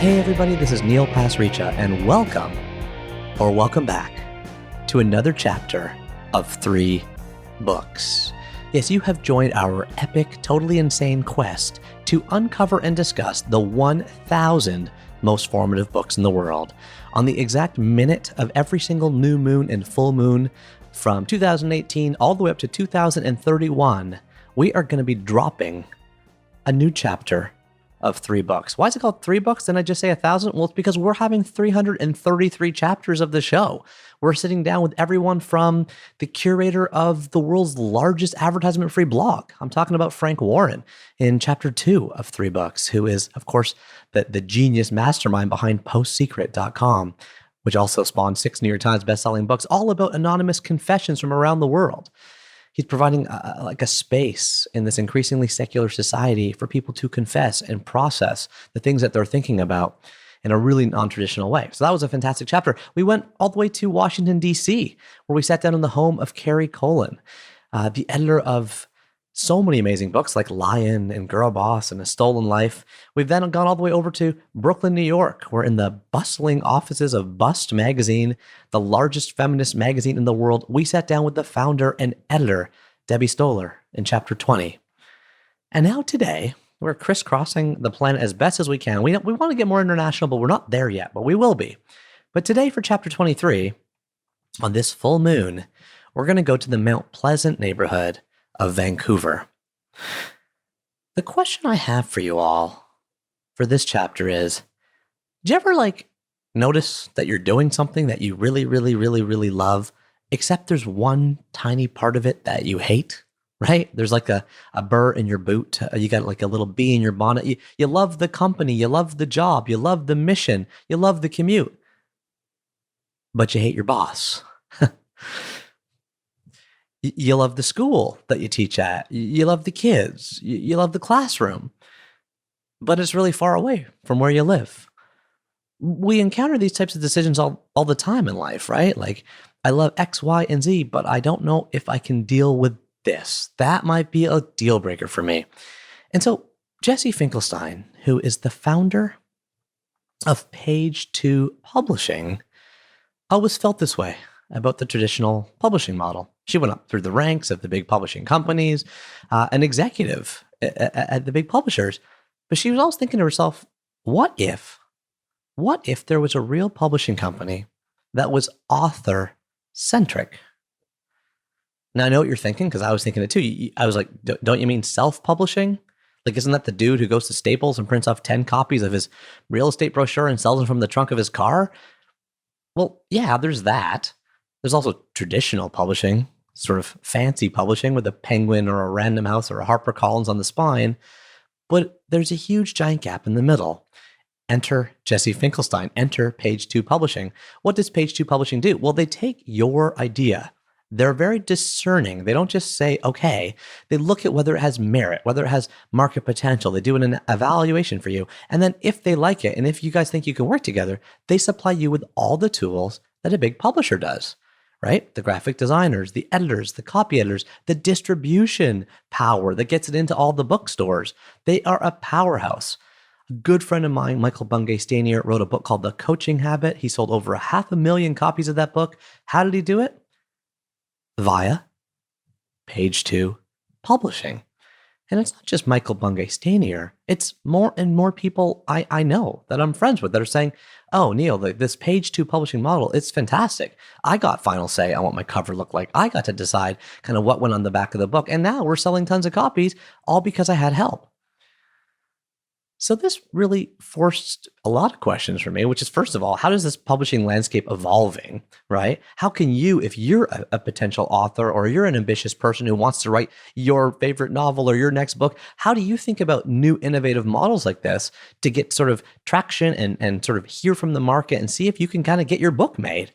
Hey everybody, this is Neil Pasricha, and welcome back to another chapter of 3 books. Yes, you have joined our epic, totally insane quest to uncover and discuss the 1,000 most formative books in the world. On the exact minute of every single new moon and full moon from 2018 all the way up to 2031, we are going to be dropping a new chapter of 3 books. Why is it called 3 books? Didn't I just say 1,000? Well, it's because we're having 333 chapters of the show. We're sitting down with everyone from the curator of the world's largest advertisement-free blog. I'm talking about Frank Warren in chapter 2 of 3 books, who is, of course, the genius mastermind behind postsecret.com, which also spawned 6 New York Times bestselling books, all about anonymous confessions from around the world. He's providing a space in this increasingly secular society for people to confess and process the things that they're thinking about in a really non-traditional way. So that was a fantastic chapter. We went all the way to Washington, D.C., where we sat down in the home of Carrie Colon, the editor of so many amazing books like Lion and Girl Boss and A Stolen Life. We've then gone all the way over to Brooklyn, New York. We're in the bustling offices of Bust magazine, the largest feminist magazine in the world. We sat down with the founder and editor, Debbie Stoller, in chapter 20. And now today, we're crisscrossing the planet as best as we can. We want to get more international, but we're not there yet, but we will be. But today for chapter 23, on this full moon, we're going to go to the Mount Pleasant neighborhood of Vancouver. The question I have for you all for this chapter is, do you ever notice that you're doing something that you really, really, really, really love, except there's one tiny part of it that you hate, right? There's like a burr in your boot. You got like a little bee in your bonnet. You love the company. You love the job. You love the mission. You love the commute. But you hate your boss. You love the school that you teach at. You love the kids. You love the classroom. But it's really far away from where you live. We encounter these types of decisions all the time in life, right? Like, I love X, Y, and Z, but I don't know if I can deal with this. That might be a deal breaker for me. And so Jesse Finkelstein, who is the founder of Page 2 Publishing, always felt this way about the traditional publishing model. She went up through the ranks of the big publishing companies, an executive at the big publishers. But she was always thinking to herself, what if there was a real publishing company that was author-centric? Now, I know what you're thinking, because I was thinking it too. I was like, don't you mean self-publishing? Like, isn't that the dude who goes to Staples and prints off 10 copies of his real estate brochure and sells them from the trunk of his car? Well, yeah, there's that. There's also traditional publishing, sort of fancy publishing with a Penguin or a Random House or a HarperCollins on the spine. But there's a huge giant gap in the middle. Enter Jesse Finkelstein. Enter Page 2 Publishing. What does Page 2 Publishing do? Well, they take your idea. They're very discerning. They don't just say, okay. They look at whether it has merit, whether it has market potential. They do an evaluation for you. And then if they like it, and if you guys think you can work together, they supply you with all the tools that a big publisher does. Right? The graphic designers, the editors, the copy editors, the distribution power that gets it into all the bookstores. They are a powerhouse. A good friend of mine, Michael Bungay-Stanier, wrote a book called The Coaching Habit. He sold over 500,000 copies of that book. How did he do it? Via Page 2 Publishing. And it's not just Michael Bungay-Stanier. It's more and more people I know that I'm friends with that are saying, oh, Neil, this Page 2 publishing model, it's fantastic. I got final say on what my cover looked like. I got to decide kind of what went on the back of the book. And now we're selling tons of copies, all because I had help. So this really forced a lot of questions for me, which is, first of all, how does this publishing landscape evolving, right? How can you, if you're a potential author or you're an ambitious person who wants to write your favorite novel or your next book, how do you think about new innovative models like this to get sort of traction and sort of hear from the market and see if you can kind of get your book made?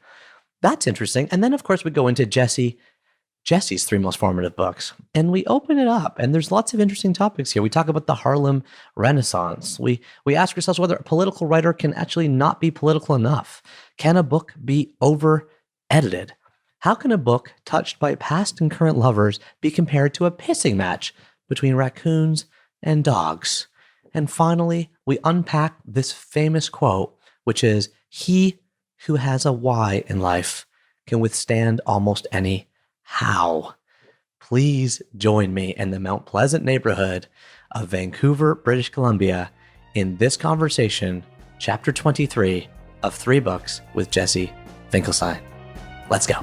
That's interesting. And then, of course, we go into Jesse's 3 most formative books. And we open it up, and there's lots of interesting topics here. We talk about the Harlem Renaissance. We ask ourselves whether a political writer can actually not be political enough. Can a book be over-edited? How can a book touched by past and current lovers be compared to a pissing match between raccoons and dogs? And finally, we unpack this famous quote, which is, "He who has a why in life can withstand almost any how." Please join me in the Mount Pleasant neighborhood of Vancouver, British Columbia, in this conversation, chapter 23 of 3 Books with Jesse Finkelstein. Let's go.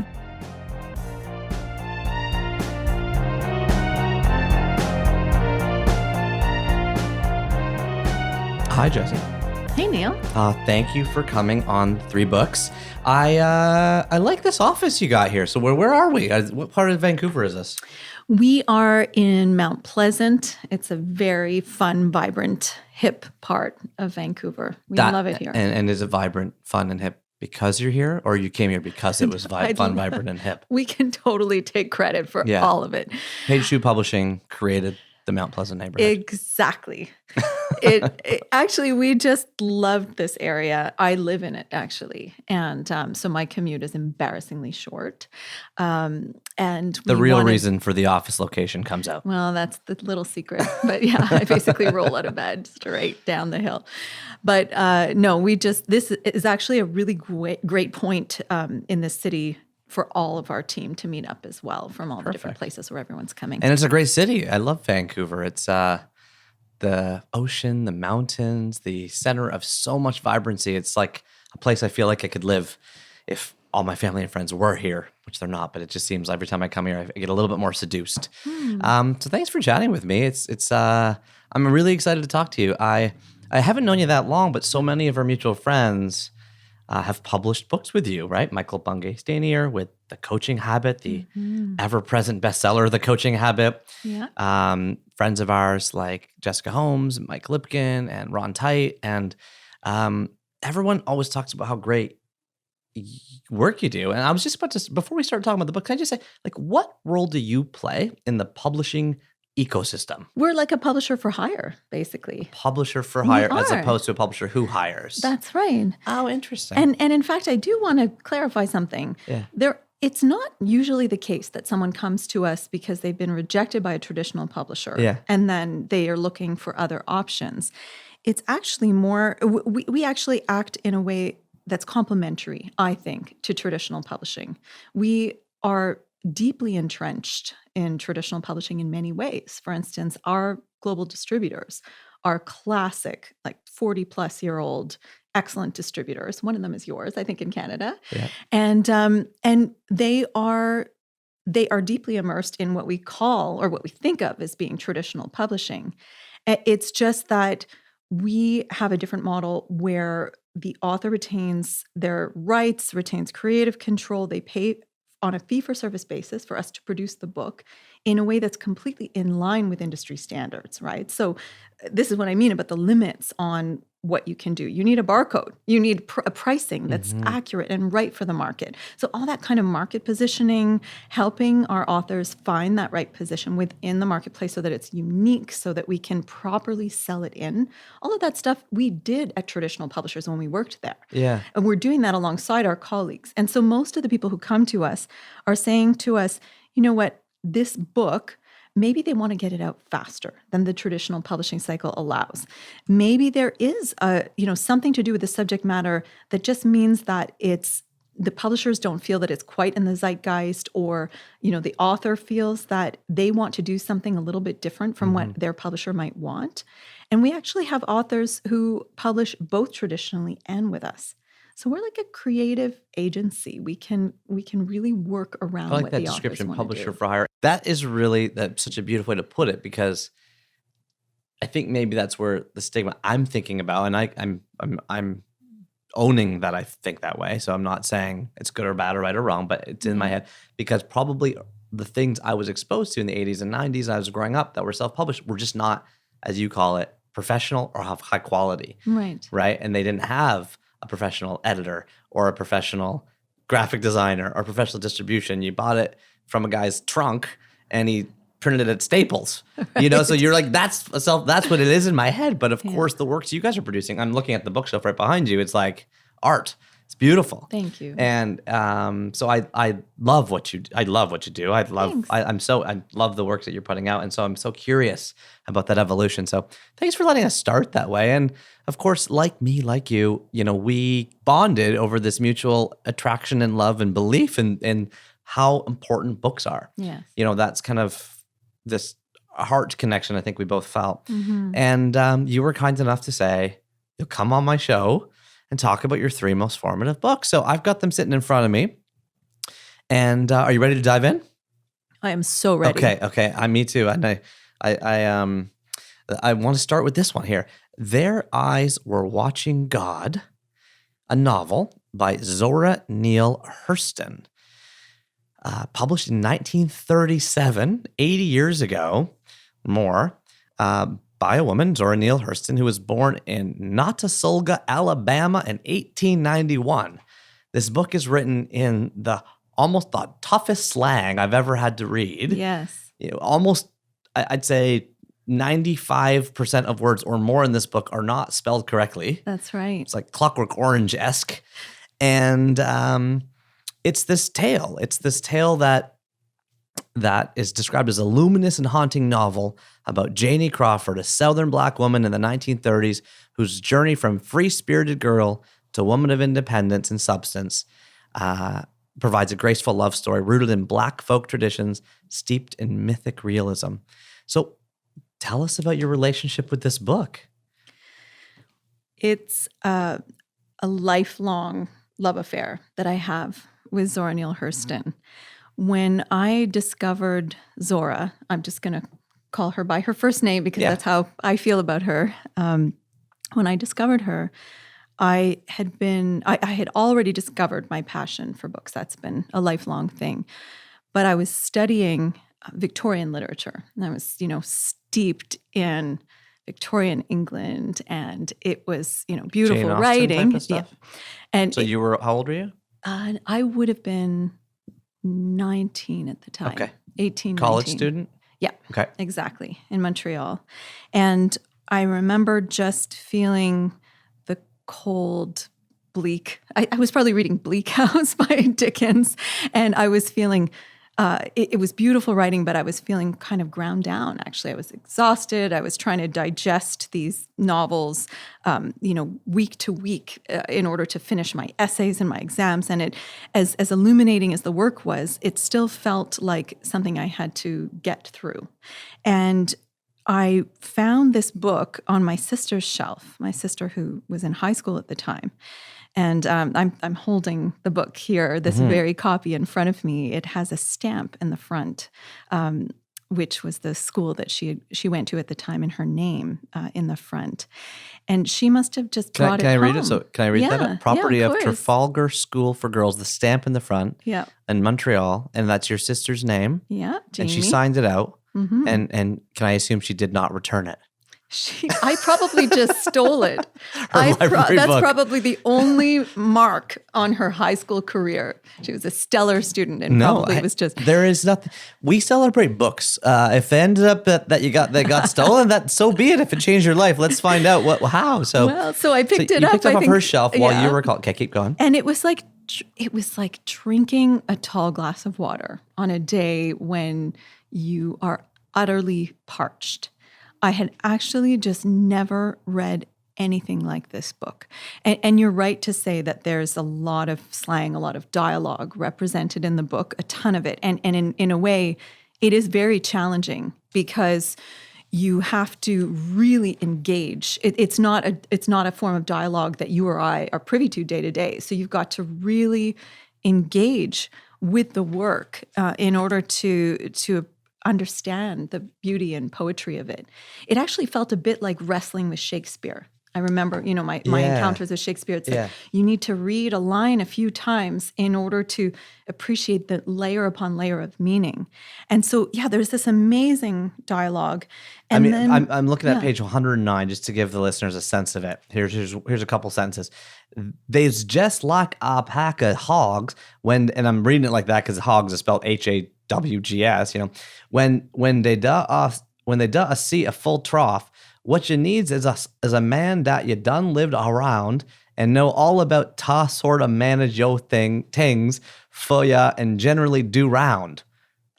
Hi, Jesse. Hey, Neil. Thank you for coming on 3 Books. I like this office you got here. So where are we? What part of Vancouver is this? We are in Mount Pleasant. It's a very fun, vibrant, hip part of Vancouver. We love it here. And is it vibrant, fun, and hip because you're here, or you came here because it was fun, vibrant, and hip? We can totally take credit for all of it. Page 2 Publishing created the Mount Pleasant neighborhood. Exactly. It actually, we just loved this area. I live in it, actually. And so my commute is embarrassingly short. And the real reason for the office location comes out. Well, that's the little secret. But yeah, I basically roll out of bed straight down the hill. But no, this is actually a really great point in this city for all of our team to meet up as well from all the different places where everyone's coming. And it's a great city. I love Vancouver. It's the ocean, the mountains, the center of so much vibrancy. It's like a place I feel like I could live if all my family and friends were here, which they're not, but it just seems every time I come here, I get a little bit more seduced. So thanks for chatting with me. I'm really excited to talk to you. I haven't known you that long, but so many of our mutual friends have published books with you, right? Michael Bungay-Stanier with The Coaching Habit, the ever-present bestseller, The Coaching Habit. Yeah. Friends of ours like Jessica Holmes, Mike Lipkin, and Ron Tite. And everyone always talks about how great work you do. And I was just about to, before we start talking about the book, can I just say, what role do you play in the publishing ecosystem? We're like a publisher for hire, basically. Publisher for hire, as opposed to a publisher who hires. That's right. Oh, interesting. And in fact, I do want to clarify something. Yeah. It's not usually the case that someone comes to us because they've been rejected by a traditional publisher and then they are looking for other options. It's actually more, we actually act in a way that's complementary, I think, to traditional publishing. We are deeply entrenched in traditional publishing in many ways. For instance, our global distributors are classic, 40-plus-year-old, excellent distributors. One of them is yours, I think, in Canada. Yeah. And they are deeply immersed in what we call or what we think of as being traditional publishing. It's just that we have a different model where the author retains their rights, retains creative control. They pay on a fee-for-service basis for us to produce the book in a way that's completely in line with industry standards, right? So this is what I mean about the limits on what you can do. You need a barcode. You need a pricing that's accurate and right for the market. So all that kind of market positioning, helping our authors find that right position within the marketplace so that it's unique, so that we can properly sell it in. All of that stuff we did at traditional publishers when we worked there. Yeah. And we're doing that alongside our colleagues. And so most of the people who come to us are saying to us, you know what, this book, maybe they want to get it out faster than the traditional publishing cycle allows. Maybe there is something to do with the subject matter that just means that the publishers don't feel that it's quite in the zeitgeist, or the author feels that they want to do something a little bit different from what their publisher might want. And we actually have authors who publish both traditionally and with us. So we're like a creative agency. We can really work around what the authors want to do. I like that description, publisher for hire. That is really such a beautiful way to put it, because I think maybe that's where the stigma I'm thinking about, and I'm owning that I think that way. So I'm not saying it's good or bad or right or wrong, but it's in my head, because probably the things I was exposed to in the 80s and 90s I was growing up that were self-published were just not, as you call it, professional or have high quality. Right? And they didn't have a professional editor or a professional graphic designer or professional distribution. You bought it from a guy's trunk and he printed it at Staples, so you're like, that's what it is in my head. But of course the works you guys are producing, I'm looking at the bookshelf right behind you. It's like art. It's beautiful. Thank you. And so I love what you do. I Thanks. I love the work that you're putting out. And so I'm so curious about that evolution. So thanks for letting us start that way. And of course, like me, like you, we bonded over this mutual attraction and love and belief in how important books are. Yes. That's kind of this heart connection I think we both felt. Mm-hmm. And you were kind enough to say, you'll come on my show and talk about your 3 most formative books. So I've got them sitting in front of me. And are you ready to dive in? I am so ready. Okay. Me too. And I want to start with this one here. Their Eyes Were Watching God, a novel by Zora Neale Hurston, published in 1937, 80 years ago, more, by a woman, Zora Neale Hurston, who was born in Notasulga, Alabama in 1891. This book is written in almost the toughest slang I've ever had to read. Yes. Almost, I'd say 95% of words or more in this book are not spelled correctly. That's right. It's like Clockwork Orange-esque. And it's this tale. It's this tale that is described as a luminous and haunting novel about Janie Crawford, a Southern Black woman in the 1930s whose journey from free-spirited girl to woman of independence and substance provides a graceful love story rooted in Black folk traditions steeped in mythic realism. So tell us about your relationship with this book. It's a lifelong love affair that I have with Zora Neale Hurston. When I discovered Zora, I'm just going to call her by her first name because that's how I feel about her. When I discovered her, I had already discovered my passion for books. That's been a lifelong thing. But I was studying Victorian literature, and I was, steeped in Victorian England, and it was, beautiful Jane Austen writing. Type of stuff? Yeah. And So you were, how old were you? I would have been 19 at the time. Okay. 18, College 19. student? Yeah. Okay. Exactly, in Montreal. And I remember just feeling the cold, bleak. I was probably reading Bleak House by Dickens, and I was feeling, it was beautiful writing, but I was feeling kind of ground down, actually. I was exhausted. I was trying to digest these novels, week to week in order to finish my essays and my exams. And it, as illuminating as the work was, it still felt like something I had to get through. And I found this book on my sister's shelf, my sister who was in high school at the time. And I'm holding the book here, this very copy in front of me. It has a stamp in the front, which was the school that she went to at the time, in her name in the front. And she must have just brought it Can I read home. it? So can I read that up? Property of course. Trafalgar School for Girls, the stamp in the front, Yeah, in Montreal, and that's your sister's name. yeah, And she Jamie. signed it out. Mhm. And can I assume she did not return it? I probably just stole it. library That's book. probably the only mark on her high school career. She was a stellar student, and probably it was just. There is nothing. We celebrate books. If it ended up that they got stolen, that so be it. If it changed your life, let's find out how. So I picked it you up. picked up I off think, her shelf while you were called. Okay, keep going. And it was like drinking a tall glass of water on a day when you are utterly parched. I had actually just never read anything like this book. And you're right to say that there's a lot of slang, a lot of dialogue represented in the book, a ton of it. And in a way, it is very challenging because you have to really engage. It's not a form of dialogue that you or I are privy to day to day. So you've got to really engage with the work in order to understand the beauty and poetry of it. It actually felt a bit like wrestling with Shakespeare. I remember, my encounters with Shakespeare. It's like you need to read a line a few times in order to appreciate the layer upon layer of meaning. And so, there's this amazing dialogue. And I'm looking at page 109 just to give the listeners a sense of it. Here's a couple sentences. They's just like a pack of hogs and I'm reading it like that because hogs is spelled HAWGS. When they see a full trough. What you needs is a man that you done lived around and know all about ta sorta manage yo things for ya and generally do round.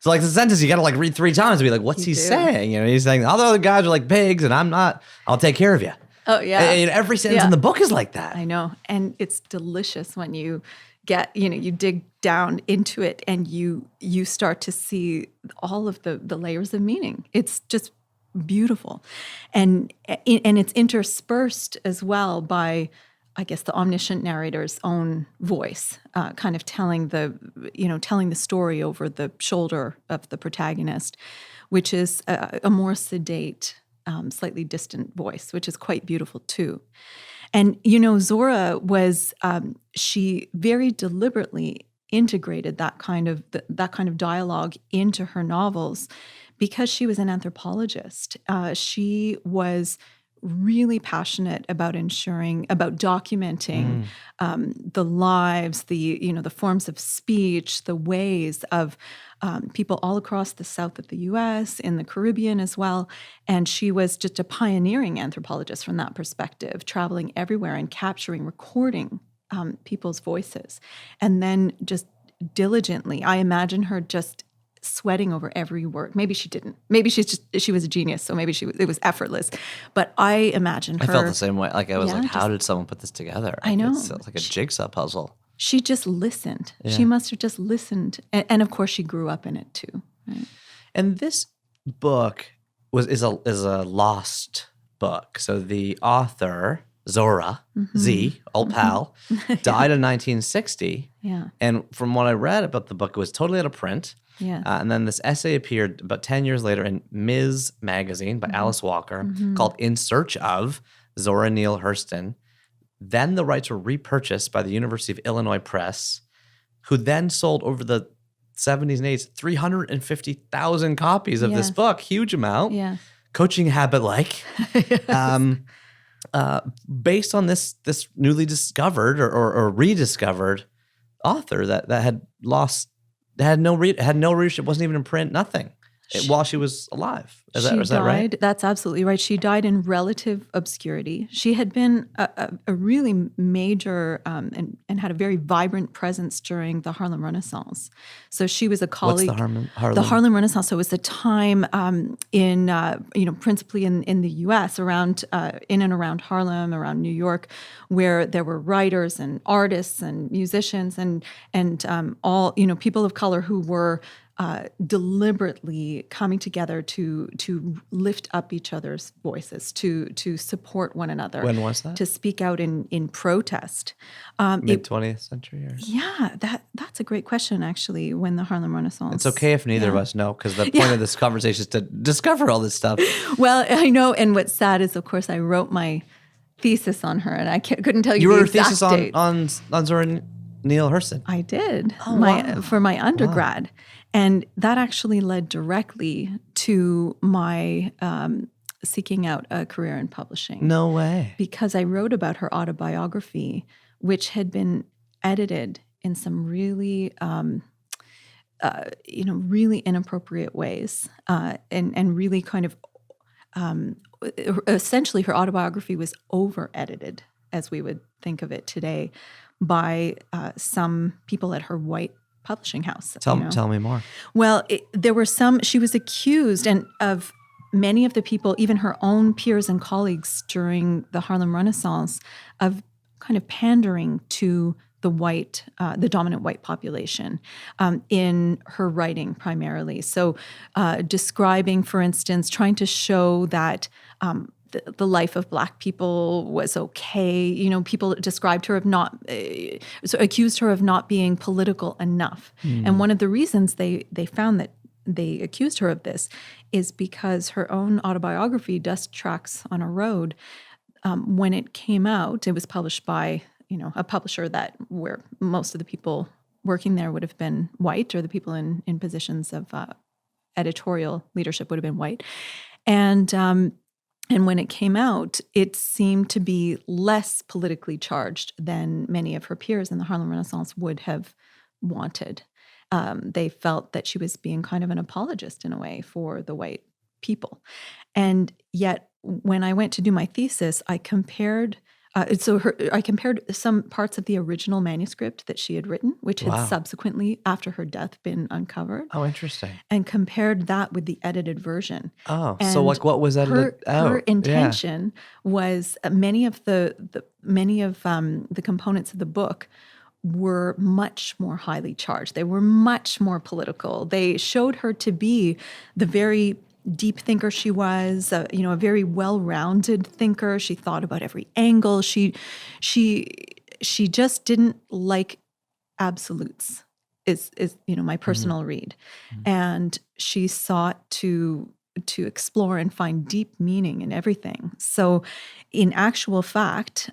So like the sentence you gotta like read 3 times to be like, what's he saying? You know, he's saying all the other guys are like pigs and I'm not. I'll take care of you. Oh yeah. And every sentence in the book is like that. I know. And it's delicious when you get, you dig down into it and you start to see all of the layers of meaning. It's just beautiful. And it's interspersed as well by, I guess, the omniscient narrator's own voice, kind of telling the story over the shoulder of the protagonist, which is a more sedate, slightly distant voice, which is quite beautiful too. And, Zora was, she very deliberately integrated that kind of dialogue into her novels because she was an anthropologist. She was really passionate about documenting the lives, the forms of speech, the ways of people all across the south of the U.S., in the Caribbean as well. And she was just a pioneering anthropologist from that perspective, traveling everywhere and recording people's voices. And then just diligently, I imagine her just sweating over every word. Maybe she didn't. Maybe she was a genius, so maybe it was effortless. But I imagine her. I felt the same way. Like I was how did someone put this together? I know. It's like a jigsaw puzzle. She just listened. Yeah. She must have just listened. And of course she grew up in it too. Right? And this book is a lost book. So the author, Zora, Z, old pal, died in 1960. Yeah. And from what I read about the book, it was totally out of print. Yeah. And then this essay appeared about 10 years later in Ms. magazine by Alice Walker called In Search of Zora Neale Hurston. Then the rights were repurchased by the University of Illinois Press, who then sold over the 70s and 80s 350,000 copies of this book. Huge amount. Yeah. Coaching habit like. Based on this newly discovered or rediscovered author that had lost, had no readership, wasn't even in print, nothing. While she was alive. Is that right? That's absolutely right. She died in relative obscurity. She had been a really major and had a very vibrant presence during the Harlem Renaissance. So she was a colleague. What's the Harlem? The Harlem Renaissance. So it was a time principally in the U.S. around in and around Harlem, around New York, where there were writers and artists and musicians and all people of color who were deliberately coming together to lift up each other's voices, to support one another. When was that? To speak out in protest. Mid-20th century? Or? Yeah, that's a great question, actually, when the Harlem Renaissance. It's okay if neither of us know, because the point of this conversation is to discover all this stuff. Well, I know, and what's sad is, of course, I wrote my thesis on her, and I couldn't tell you the exact date. You wrote a thesis on Zora Neale Hurston? I did, wow. for my undergrad. Wow. And that actually led directly to my seeking out a career in publishing. No way. Because I wrote about her autobiography, which had been edited in some really, really inappropriate ways, and really kind of, essentially her autobiography was over-edited, as we would think of it today, by some people at her white publishing house. Tell me more. Well, there were she was accused, and of many of the people, even her own peers and colleagues during the Harlem Renaissance, of kind of pandering to the dominant white population in her writing primarily. So describing, for instance, trying to show that the life of Black people was okay. People described her accused her of not being political enough. And one of the reasons they found that they accused her of this is because her own autobiography, Dust Tracks on a Road, when it came out, it was published by a publisher where most of the people working there would have been white, or the people in positions of editorial leadership would have been white. And when it came out, it seemed to be less politically charged than many of her peers in the Harlem Renaissance would have wanted. They felt that she was being kind of an apologist in a way for the white people. And yet, when I went to do my thesis, I I compared some parts of the original manuscript that she had written, which had Wow. subsequently, after her death, been uncovered, Oh, interesting. and compared that with the edited version. Oh, so And like what was edited her out? Yeah. intention was many of the components of the book were much more highly charged. They were much more political. They showed her to be the very deep thinker she was, a very well-rounded thinker. She thought about every angle. She just didn't like absolutes. Is my personal read, and she sought to explore and find deep meaning in everything. So, in actual fact,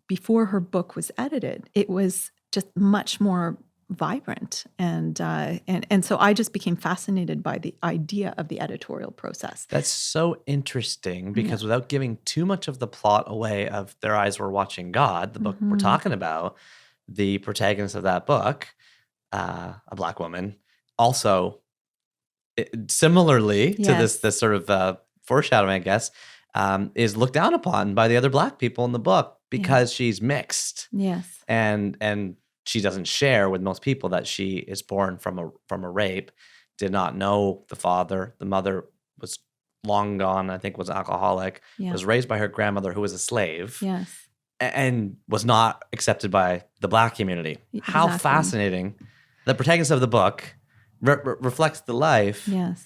before her book was edited, it was just much more vibrant, and so I just became fascinated by the idea of the editorial process. That's so interesting because without giving too much of the plot away of Their Eyes Were Watching God, the book we're talking about, the protagonist of that book, a Black woman, also similarly to this sort of foreshadowing, I guess, is looked down upon by the other Black people in the book because she's mixed. Yes. And she doesn't share with most people that she is born from a rape, did not know the father. The mother was long gone, I think was alcoholic, was raised by her grandmother who was a slave. Yes. And was not accepted by the Black community. How Exactly. fascinating. The protagonist of the book reflects the life. Yes.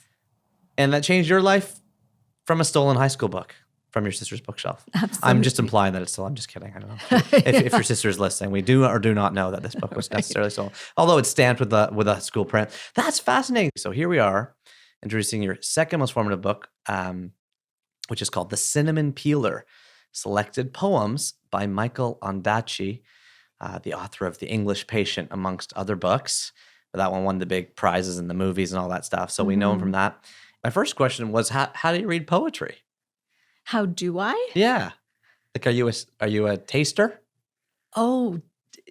And that changed your life from a stolen high school book from your sister's bookshelf. Absolutely. I'm just implying that it's stolen. I'm just kidding. I don't know. If your sister is listening, we do or do not know that this book was necessarily stolen, although it's stamped with a school print. That's fascinating. So here we are, introducing your second most formative book, which is called The Cinnamon Peeler, Selected Poems by Michael Ondaatje, the author of The English Patient, amongst other books. But that one won the big prizes in the movies and all that stuff. So we know him from that. My first question was, how do you read poetry? How do I? Yeah. Like, are you a taster? Oh,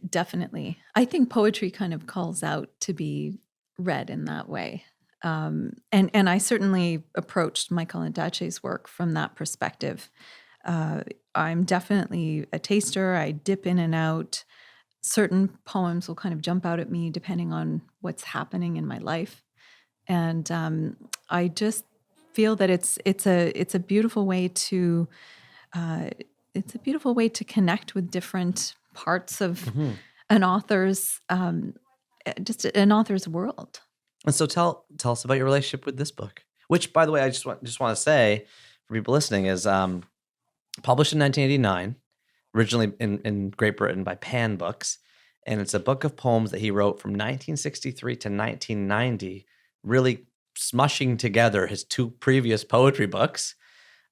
definitely. I think poetry kind of calls out to be read in that way. And I certainly approached Michael Ondaatje's work from that perspective. I'm definitely a taster. I dip in and out. Certain poems will kind of jump out at me depending on what's happening in my life. And I just feel that it's a beautiful way to connect with different parts of an author's world. And so tell us about your relationship with this book, which, by the way, I just want to say for people listening is published in 1989, originally in Great Britain by Pan Books, and it's a book of poems that he wrote from 1963 to 1990, really smushing together his two previous poetry books.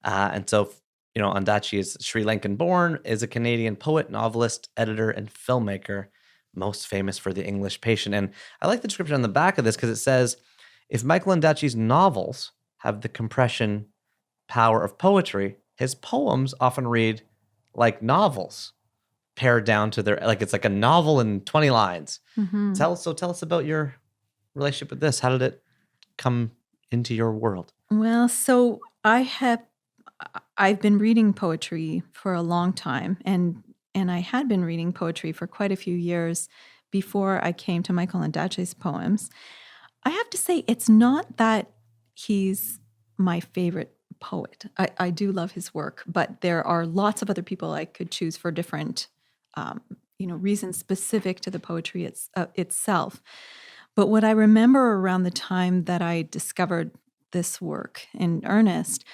And so, Ondaatje is Sri Lankan born, is a Canadian poet, novelist, editor, and filmmaker, most famous for The English Patient. And I like the description on the back of this because it says, if Michael Ondaatje's novels have the compression power of poetry, his poems often read like novels, pared down to it's like a novel in 20 lines. Tell us about your relationship with this. How did it come into your world? Well, so I've been reading poetry for a long time, and I had been reading poetry for quite a few years before I came to Michael Ondaatje's poems. I have to say, it's not that he's my favorite poet. I do love his work, but there are lots of other people I could choose for different, reasons specific to the poetry itself. But what I remember around the time that I discovered this work in earnest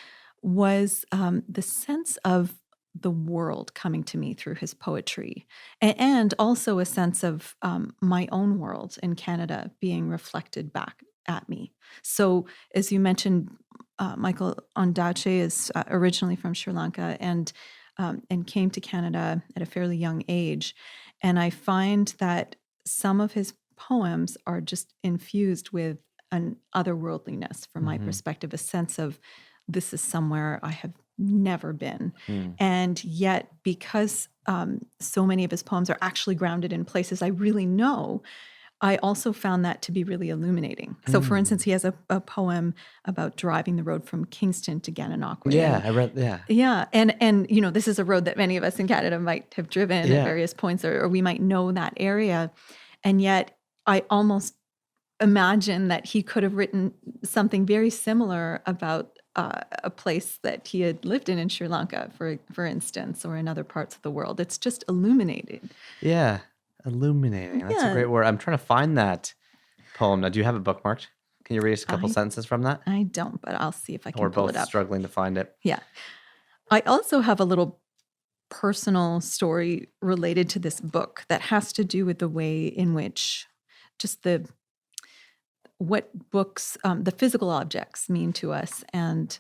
was the sense of the world coming to me through his poetry, and also a sense of my own world in Canada being reflected back at me. So, as you mentioned, Michael Ondaatje is originally from Sri Lanka and came to Canada at a fairly young age, and I find that some of his poems are just infused with an otherworldliness, from my perspective, a sense of this is somewhere I have never been. And yet, because so many of his poems are actually grounded in places I really know, I also found that to be really illuminating. So, for instance, he has a poem about driving the road from Kingston to Gananoque. Yeah, I read. Yeah, Yeah, and this is a road that many of us in Canada might have driven at various points, or we might know that area, and yet I almost imagine that he could have written something very similar about a place that he had lived in Sri Lanka, for instance, or in other parts of the world. It's just illuminated. Yeah, illuminating. That's a great word. I'm trying to find that poem. Now, do you have it bookmarked? Can you read us a couple sentences from that? I don't, but I'll see if I can We're pull both it up. struggling to find it. Yeah. I also have a little personal story related to this book that has to do with the way in which just what books, the physical objects mean to us, and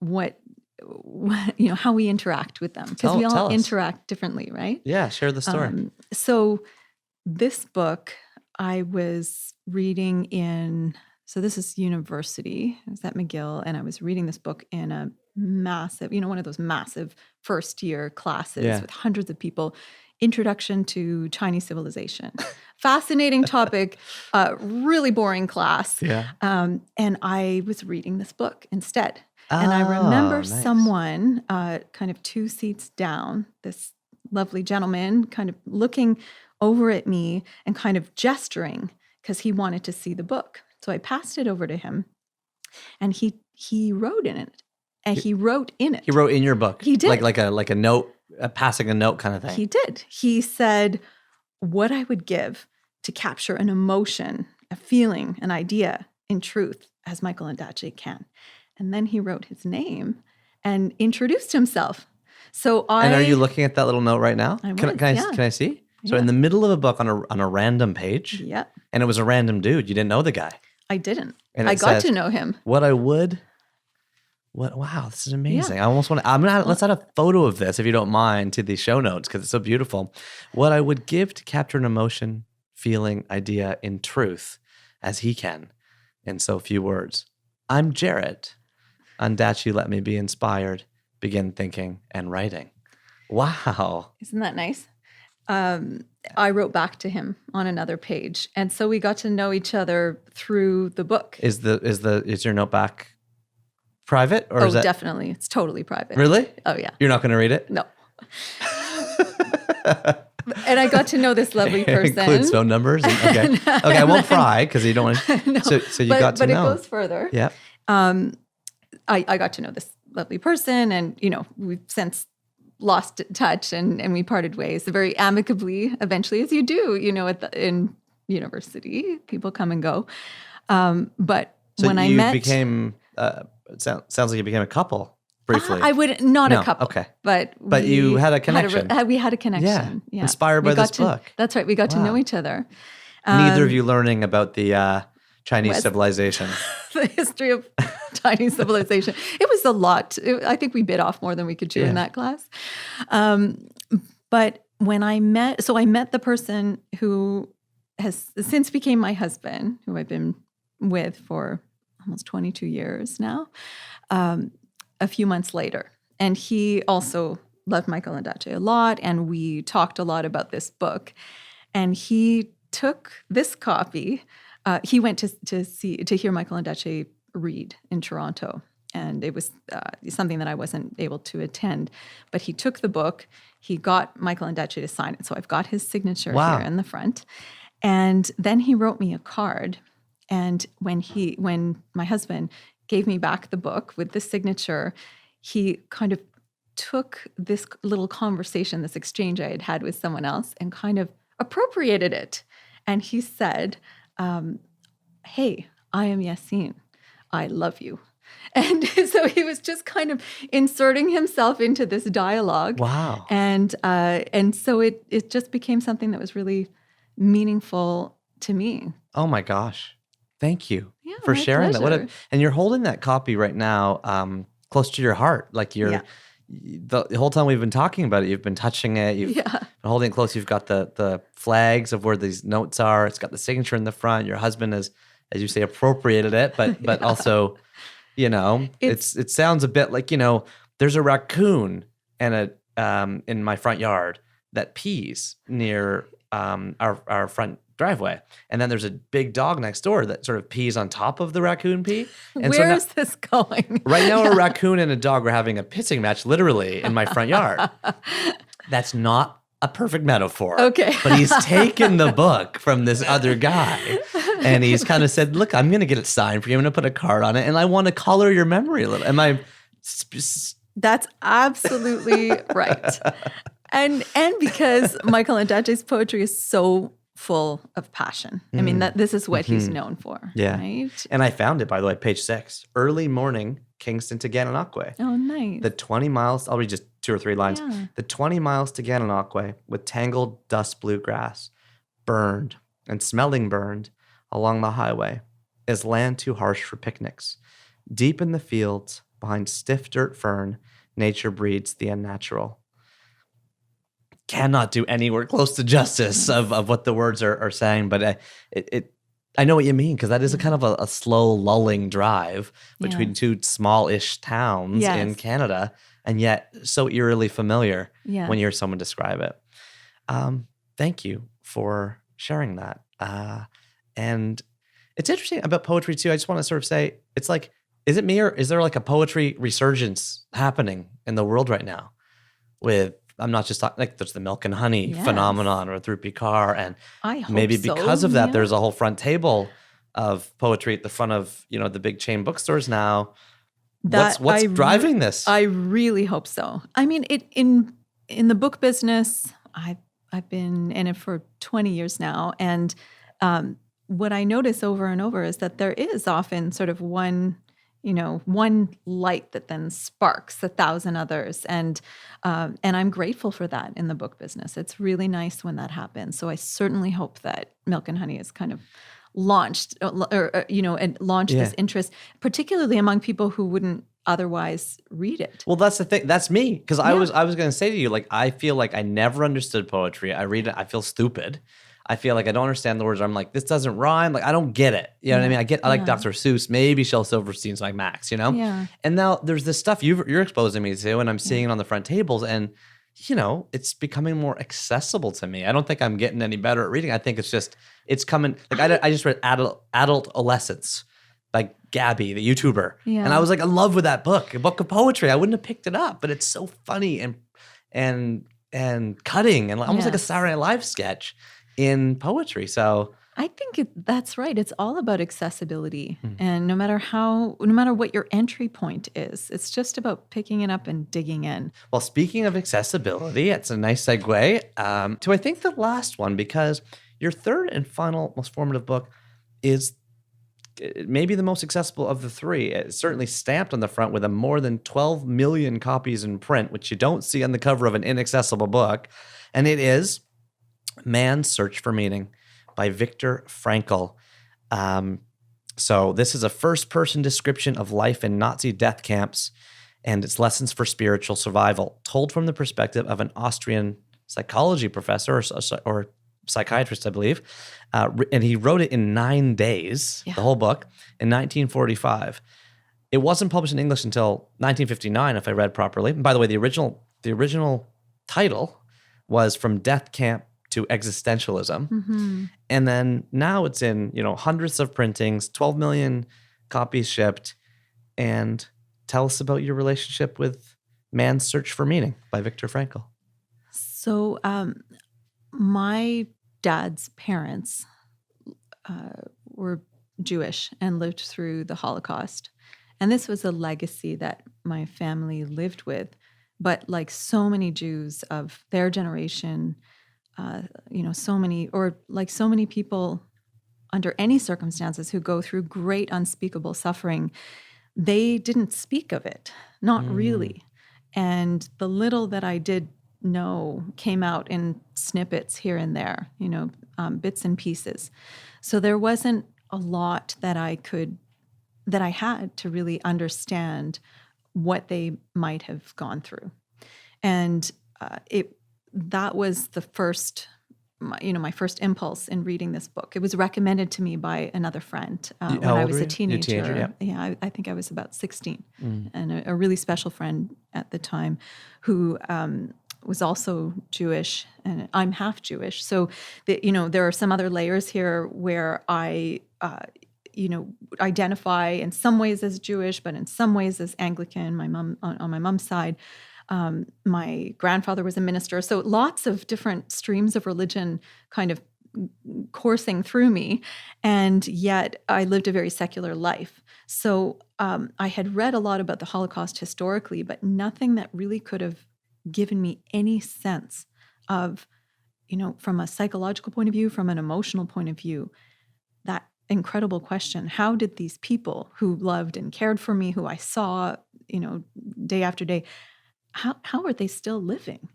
what how we interact with them, because we all interact differently, right? Yeah, share the story. So this book I was reading so this is university. I was at McGill, and I was reading this book in a massive, one of those massive first year classes with hundreds of people. Introduction to Chinese Civilization. Fascinating topic, really boring class. Yeah. And I was reading this book instead. And I remember someone kind of 2 seats down, this lovely gentleman kind of looking over at me and kind of gesturing because he wanted to see the book. So I passed it over to him, and he wrote in it. And he wrote in it. He wrote in your book. He did. Like a note, passing a note kind of thing. He did. He said, what I would give to capture an emotion, a feeling, an idea in truth, as Michael Ondaatje can. And then he wrote his name and introduced himself. And are you looking at that little note right now? Can I see? So in the middle of a book on a random page. Yeah. And it was a random dude. You didn't know the guy. I didn't. And I got to know him. Wow, this is amazing. I almost want to, let's add a photo of this, if you don't mind, to the show notes, because it's so beautiful. What I would give to capture an emotion, feeling, idea in truth, as he can, in so few words. I'm Jared. Ondaatje let me be inspired, begin thinking and writing. Wow. Isn't that nice? I wrote back to him on another page. And so we got to know each other through the book. Is your note back private, or is that definitely? It's totally private. Really? Oh yeah. You're not going to read it? No. And I got to know this lovely person. It includes phone numbers. Okay. Okay. I won't pry because you don't want to. No. So you got to know. But it goes further. Yeah. I got to know this lovely person, and we've since lost touch, and we parted ways very amicably eventually, as you do. In university, people come and go. But so when I met, became. It sounds like you became a couple briefly. I would not a couple. Okay, but you had a connection. We had a connection. Yeah. Inspired by this book. That's right. We got to know each other. Neither of you learning about the Chinese civilization. The history of Chinese civilization. It was a lot. I think we bit off more than we could chew in that class. But when I met the person who has since became my husband, who I've been with for almost 22 years now, a few months later. And he also loved Michael Ondaatje a lot, and we talked a lot about this book. And he took this copy. He went to hear Michael Ondaatje read in Toronto, and it was something that I wasn't able to attend. But he took the book. He got Michael Ondaatje to sign it. So I've got his signature here in the front. And then he wrote me a card. And when my husband gave me back the book with the signature, he kind of took this little conversation, this exchange I had had with someone else, and kind of appropriated it. And he said, hey, I am Yassine. I love you. And so he was just kind of inserting himself into this dialogue. Wow. And so it just became something that was really meaningful to me. Oh my gosh. Thank you for sharing pleasure. that. And you're holding that copy right now close to your heart. Like the whole time we've been talking about it, you've been touching it. You've been holding it close. You've got the flags of where these notes are. It's got the signature in the front. Your husband has, as you say, appropriated it, but also, it sounds a bit like, there's a raccoon in my front yard that pees near our front driveway. And then there's a big dog next door that sort of pees on top of the raccoon pee. And Where so is this going? right now, a raccoon and a dog are having a pissing match literally in my front yard. That's not a perfect metaphor. Okay. But he's taken the book from this other guy and he's kind of said, look, I'm going to get it signed for you. I'm going to put a card on it and I want to color your memory a little. Am I... That's absolutely right. And because Michael Ondaatje's poetry is so full of passion. I mean, this is what he's known for. Yeah. Right? And I found it, by the way, page 6. Early morning, Kingston to Gananoque. Oh, nice. The 20 miles, I'll read just 2 or 3 lines. Yeah. The 20 miles to Gananoque with tangled dust blue grass, burned and smelling burned along the highway, is land too harsh for picnics. Deep in the fields, behind stiff dirt fern, nature breeds the unnatural. Cannot do anywhere close to justice of what the words are saying, but I know what you mean, because that is a kind of a slow, lulling drive between 2 small-ish towns in Canada, and yet so eerily familiar when you hear someone describe it. Thank you for sharing that. And it's interesting about poetry, too. I just want to sort of say, it's like, is it me or is there like a poetry resurgence happening in the world right now? I'm not just talking, like there's the Milk and Honey phenomenon or Dhrupi Kaur, and I hope maybe so, because of that, there's a whole front table of poetry at the front of the big chain bookstores now. What's driving this? I really hope so. I mean, in the book business, I've been in it for 20 years now, and what I notice over and over is that there is often sort of one light that then sparks 1,000 others. And I'm grateful for that in the book business. It's really nice when that happens. So I certainly hope that Milk and Honey is kind of launched, and launched this interest, particularly among people who wouldn't otherwise read it. Well, that's the thing. That's me. Because I was going to say to you, like, I feel like I never understood poetry. I read it, I feel stupid. I feel like I don't understand the words. I'm like, this doesn't rhyme. Like, I don't get it. You know what I mean? I like Dr. Seuss, maybe Shel Silverstein's like Max, Yeah. And now there's this stuff you're exposing me to, and I'm seeing it on the front tables, and, it's becoming more accessible to me. I don't think I'm getting any better at reading. I think it's coming. Like, I just read Adolescence, like Gabby, the YouTuber. Yeah. And I was like in love with that book, a book of poetry. I wouldn't have picked it up, but it's so funny and cutting and almost like a Saturday Night Live sketch in poetry. So I think that's right. It's all about accessibility. And no matter what your entry point is, it's just about picking it up and digging in. Well, speaking of accessibility, it's a nice segue to, I think, the last one, because your third and final most formative book is maybe the most accessible of the 3. It's certainly stamped on the front with more than 12 million copies in print, which you don't see on the cover of an inaccessible book. And it is Man's Search for Meaning by Viktor Frankl. So this is a first-person description of life in Nazi death camps and its lessons for spiritual survival, told from the perspective of an Austrian psychology professor or psychiatrist, I believe. And he wrote it in 9 days, the whole book, in 1945. It wasn't published in English until 1959, if I read properly. And by the way, the original title was From Death Camp to Existentialism. And then now it's in, hundreds of printings, 12 million copies shipped. And tell us about your relationship with Man's Search for Meaning by Viktor Frankl. So my dad's parents were Jewish and lived through the Holocaust. And this was a legacy that my family lived with. But like so many Jews of their generation, so many people under any circumstances who go through great unspeakable suffering, they didn't speak of it, not really. And the little that I did know came out in snippets here and there, bits and pieces. So there wasn't a lot that I had to really understand what they might have gone through. And that was the first, my first impulse in reading this book. It was recommended to me by another friend when I was a teenager. I think I was about 16, and a really special friend at the time who was also Jewish, and I'm half Jewish. So, there are some other layers here where I, identify in some ways as Jewish, but in some ways as Anglican. My mom, on my mom's side, my grandfather was a minister. So lots of different streams of religion kind of coursing through me, and yet I lived a very secular life. So I had read a lot about the Holocaust historically, but nothing that really could have given me any sense of, from a psychological point of view, from an emotional point of view, that incredible question: how did these people who loved and cared for me, who I saw, day after day, how are they still living?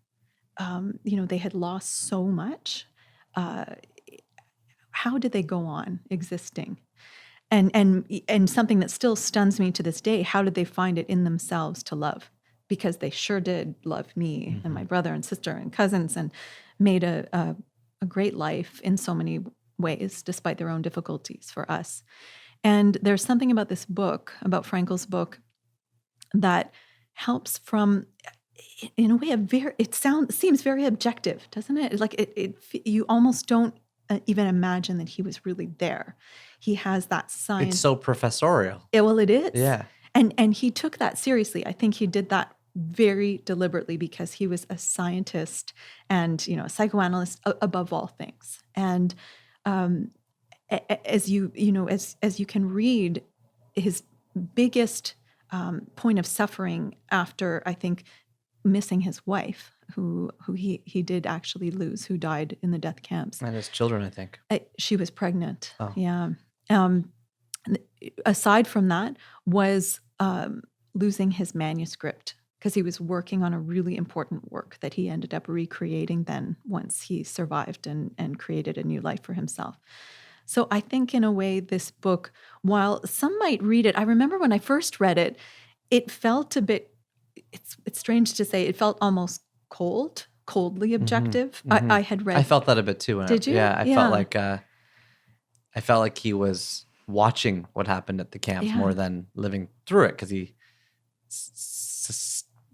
They had lost so much. How did they go on existing? And something that still stuns me to this day: how did they find it in themselves to love? Because they sure did love me and my brother and sister and cousins, and made a great life in so many ways, despite their own difficulties for us. And there's something about this book, about Frankl's book, that helps from, in a way, seems very objective, doesn't it? Like you almost don't even imagine that he was really there. He has that science. It's so professorial. Well, it is. Yeah. And he took that seriously. I think he did that very deliberately, because he was a scientist and, a psychoanalyst above all things. And as you can read, his biggest point of suffering after, I think, missing his wife, who he did actually lose, who died in the death camps. And his children, I think. She was pregnant. Oh. Yeah. Aside from that, was losing his manuscript, because he was working on a really important work that he ended up recreating then, once he survived and created a new life for himself. So I think, in a way, this book, while some might read it, I remember when I first read it, it felt a bit, it's strange to say, it felt almost coldly objective. Mm-hmm. I had read. I felt that a bit too. Did you? Yeah, I felt like he was watching what happened at the camps more than living through it, because he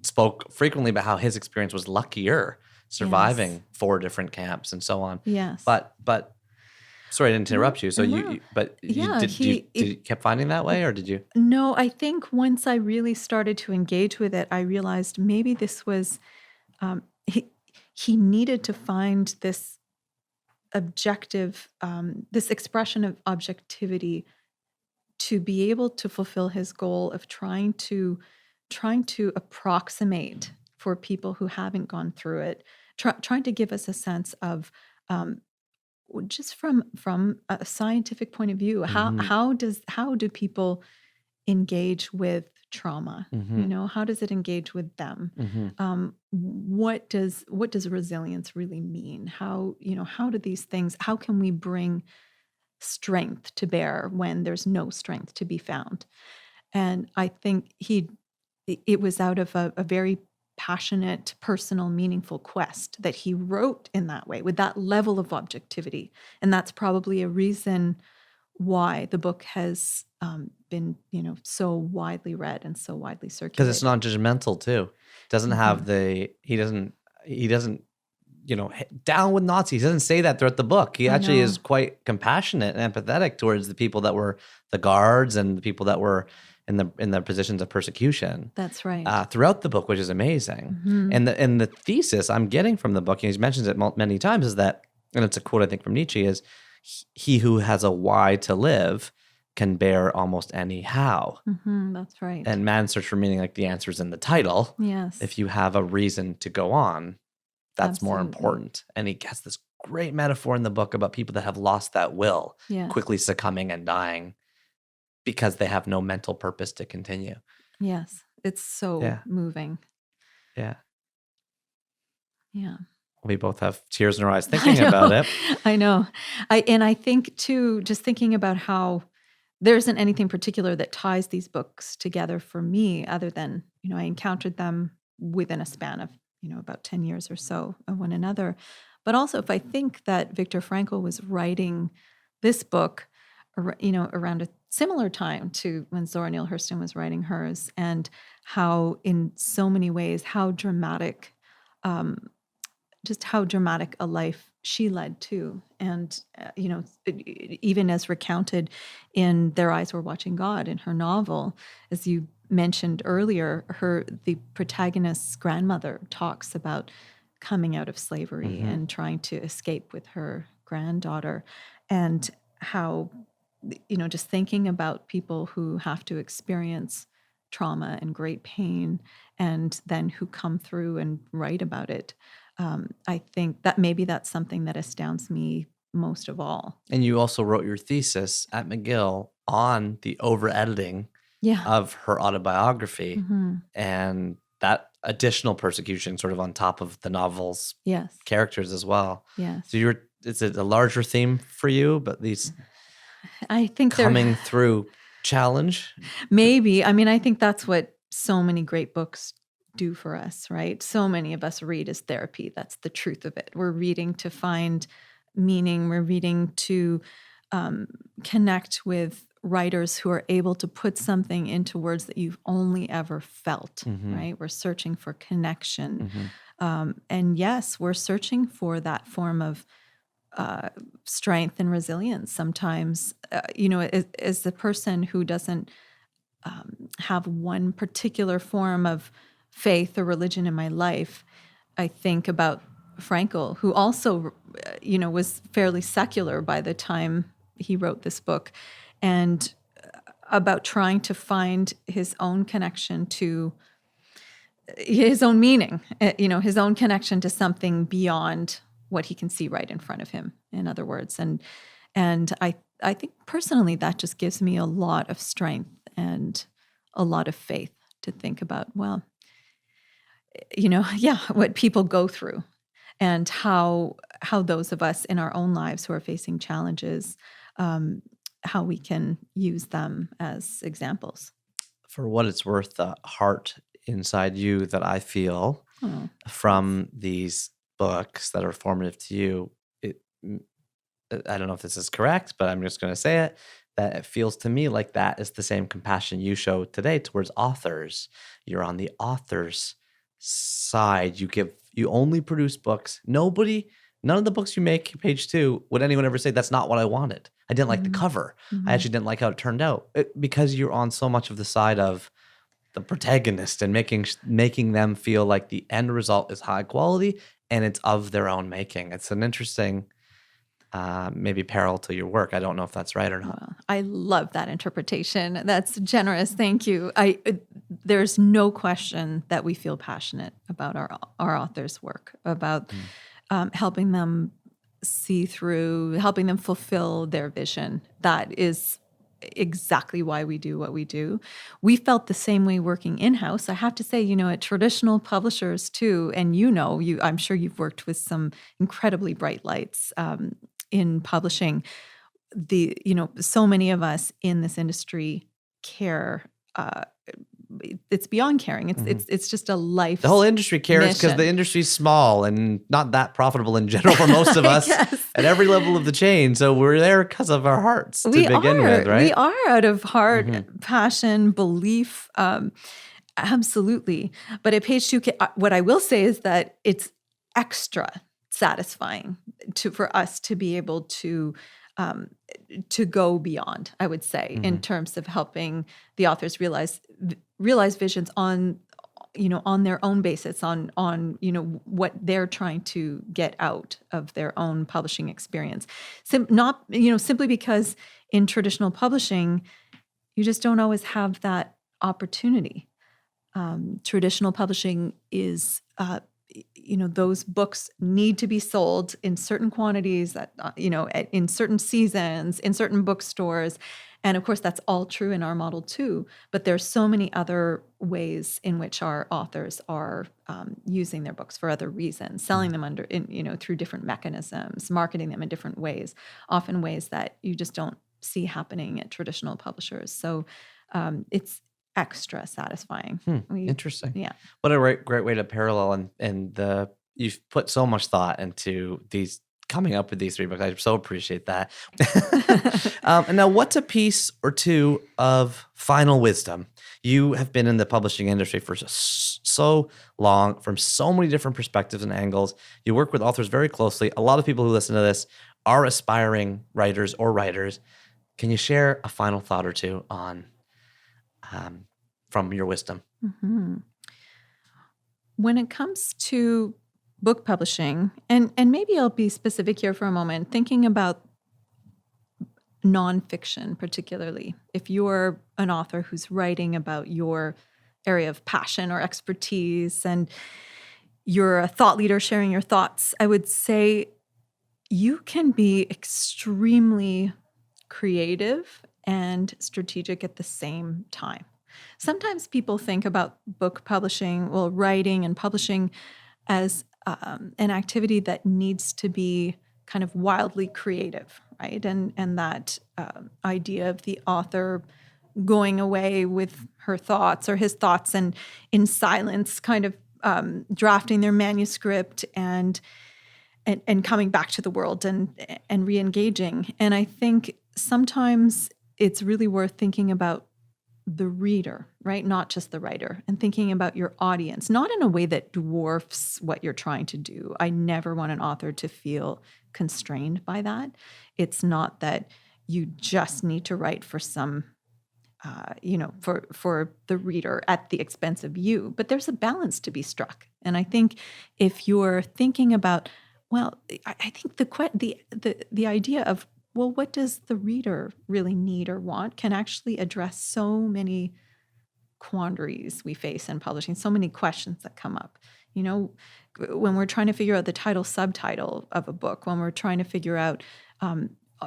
spoke frequently about how his experience was luckier, surviving 4 different camps and so on. Yes. But sorry, I didn't interrupt you. So you kept finding that way, or did you? No, I think once I really started to engage with it, I realized maybe this was, he needed to find this objective, this expression of objectivity, to be able to fulfill his goal of trying to approximate, for people who haven't gone through it, trying to give us a sense of, just from a scientific point of view, how do people engage with trauma? How does it engage with them? What does resilience really mean? How do these things, how can we bring strength to bear when there's no strength to be found? And I think it was out of a very passionate, personal, meaningful quest that he wrote in that way, with that level of objectivity. And that's probably a reason why the book has been, so widely read and so widely circulated. Because it's not judgmental too. Doesn't have he doesn't, down with Nazis. He doesn't say that throughout the book. He actually is quite compassionate and empathetic towards the people that were the guards and the people that were in the positions of persecution. That's right. Throughout the book, which is amazing. And the thesis I'm getting from the book, and he mentions it many times, is that, and it's a quote I think from Nietzsche, is he who has a why to live can bear almost any how. That's right. And Man's Search for Meaning, like the answer's in the title. Yes. If you have a reason to go on, that's Absolutely. more important. And he has this great metaphor in the book about people that have lost that will, quickly succumbing and dying, because they have no mental purpose to continue. Yes. It's so moving. Yeah. Yeah. We both have tears in our eyes thinking about it. I know. I think too, just thinking about how there isn't anything particular that ties these books together for me, other than, I encountered them within a span of, about 10 years or so of one another. But also, if I think that Viktor Frankl was writing this book, around a similar time to when Zora Neale Hurston was writing hers, and how in so many ways, how dramatic just how dramatic a life she led too. And, even as recounted in Their Eyes Were Watching God in her novel, as you mentioned earlier, the protagonist's grandmother talks about coming out of slavery and trying to escape with her granddaughter, and how, just thinking about people who have to experience trauma and great pain and then who come through and write about it. I think that maybe that's something that astounds me most of all. And you also wrote your thesis at McGill on the over-editing Yeah. of her autobiography and that additional persecution sort of on top of the novel's Yes. characters as well. Yes. So is it a larger theme for you, but these I think coming through challenge? Maybe. I mean, I think that's what so many great books do for us, right? So many of us read as therapy. That's the truth of it. We're reading to find meaning. We're reading to connect with writers who are able to put something into words that you've only ever felt, right? We're searching for connection. And yes, we're searching for that form of strength and resilience sometimes. As the person who doesn't have one particular form of faith or religion in my life, I think about Frankl, who also, was fairly secular by the time he wrote this book, and about trying to find his own connection to his own meaning, his own connection to something beyond what he can see right in front of him, in other words. And I think personally that just gives me a lot of strength and a lot of faith to think about, well, what people go through and how those of us in our own lives who are facing challenges, how we can use them as examples. For what it's worth, the heart inside you that I feel from these books that are formative to you, I don't know if this is correct, but I'm just going to say it, that it feels to me like that is the same compassion you show today towards authors. You're on the author's side. You only produce books. None of the books you make, page 2, would anyone ever say that's not what I wanted. I didn't like the cover. I actually didn't like how it turned out, because you're on so much of the side of the protagonist and making them feel like the end result is high quality and it's of their own making. It's an interesting maybe parallel to your work. I don't know if that's right or not. Well, I love that interpretation. That's generous. Thank you. There's no question that we feel passionate about our authors' work, about helping them see through, helping them fulfill their vision. That is exactly why we do what we do. We felt the same way working in-house. I have to say, at traditional publishers too, and I'm sure you've worked with some incredibly bright lights in publishing. So many of us in this industry care. It's beyond caring. It's just a life. The whole industry cares because the industry's small and not that profitable in general for most of us at every level of the chain. So we're there because of our hearts to begin with, right? We are out of heart, passion, belief. Absolutely. But at page 2, what I will say is that it's extra satisfying for us to be able to go beyond, I would say, in terms of helping the authors realize visions on their own basis, on what they're trying to get out of their own publishing experience. Simply because in traditional publishing, you just don't always have that opportunity. Traditional publishing is those books need to be sold in certain quantities, in certain seasons, in certain bookstores. And of course, that's all true in our model too. But there's so many other ways in which our authors are using their books for other reasons, selling them through different mechanisms, marketing them in different ways, often ways that you just don't see happening at traditional publishers. So it's extra satisfying. Interesting. Yeah. What a great way to parallel, and you've put so much thought into these coming up with these 3 books. I so appreciate that. And now, what's a piece or two of final wisdom You have been in the publishing industry for so long, from so many different perspectives and angles. You work with authors very closely. A lot of people who listen to this are aspiring writers or writers. Can you share a final thought or two on from your wisdom? Mhm. When it comes to book publishing, and maybe I'll be specific here for a moment, thinking about nonfiction particularly. If you're an author who's writing about your area of passion or expertise, and you're a thought leader sharing your thoughts, I would say you can be extremely creative and strategic at the same time. Sometimes people think about book publishing, well, writing and publishing, as an activity that needs to be kind of wildly creative, right? And that idea of the author going away with her thoughts or his thoughts, and in silence, kind of drafting their manuscript and coming back to the world and re-engaging. And I think sometimes it's really worth thinking about the reader, right? Not just the writer, and thinking about your audience, not in a way that dwarfs what you're trying to do. I never want an author to feel constrained by that. It's not that you just need to write for some, for the reader at the expense of you, but there's a balance to be struck. And I think if you're thinking about, well, I think the idea of, well, what does the reader really need or want can actually address so many quandaries we face in publishing, so many questions that come up. When we're trying to figure out the title subtitle of a book, when we're trying to figure out